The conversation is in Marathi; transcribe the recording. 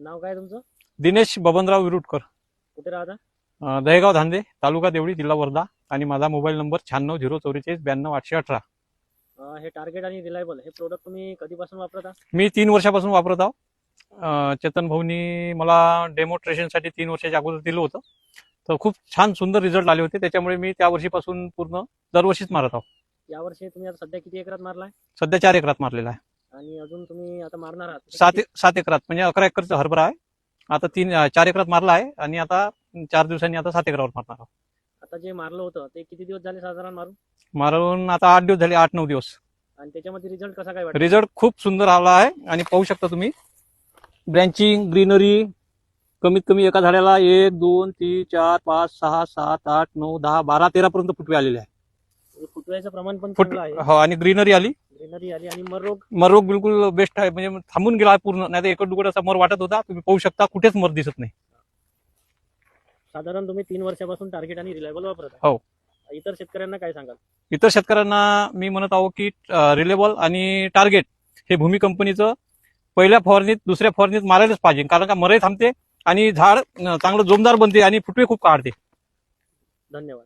नाव काय तुमचं? दिनेश बबनराव विरुटकर, कुठे राहता? दहेगाव धांदे, तालुका देवळी, जिल्हा वर्धा. आणि माझा मोबाईल नंबर 9604492818. हे टार्गेट आणि रिलायबल हे प्रोडक्ट तुम्ही कधीपासून वापरता? मी 3 वर्षापासून वापरत आहो. चेतन भाऊनी मला डेमोन्स्ट्रेशनसाठी 3 वर्षाच्या अगोदर दिलं होतं. तर खूप छान सुंदर रिझल्ट आले होते. त्याच्यामुळे मी त्या वर्षीपासून पूर्ण दरवर्षीच मारत आहो. यावर्षी तुम्ही आता सध्या किती एकरात मारलाय सध्या 4 एकरात मारलेला आहे. आणि अजून तुम्ही आता मारणार आहात? 7 एकरात, म्हणजे 11 एकरचा हरभरा आहे. आता 4 एकरात मारला आहे आणि आता 4 दिवसांनी आता 7 एकरावर मारणार आहोत. आता जे मारलं होतं ते किती दिवस झाले साधारण मारून आता 8 दिवस झाले, 8-9 दिवस. आणि त्याच्यामध्ये रिझल्ट कसा काय वाटतो? रिझल्ट खूप सुंदर आला आहे. आणि पाहू शकता तुम्ही, ब्रँचिंग, ग्रीनरी, कमीत कमी एका झाडाला 1 2 3 4 5 6 7 8 9 10 12 13 पर्यंत फुटवे आलेले आहे. फुटव्याचं प्रमाण पण चांगलं आहे. हो, आणि ग्रीनरी आली. ग्रीनरी आली आणि मर रोग बिलकुल बेस्ट आहे, म्हणजे थांबून गेला आहे पूर्ण. नाही तर एकड दुकड असा मर वाटत होता. तुम्ही पाहू शकता, कुठेच मर दिसत नाही. साधारण तुम्ही 3 वर्षापासून टार्गेट आणि रिलायबल वापरत हो. आहात. इतर शेतकऱ्यांना काय सांगाल? इतर शेतकऱ्यांना मी म्हणत आहो की रिलेबल आणि टार्गेट हे भूमी कंपनीचं पहिल्या फवारणीत, दुसऱ्या फवारणीत मारायलाच पाहिजे. कारण का मरही थांबते आणि झाड चांगलं जोमदार बनते आणि फुटवे खूप काढते. धन्यवाद.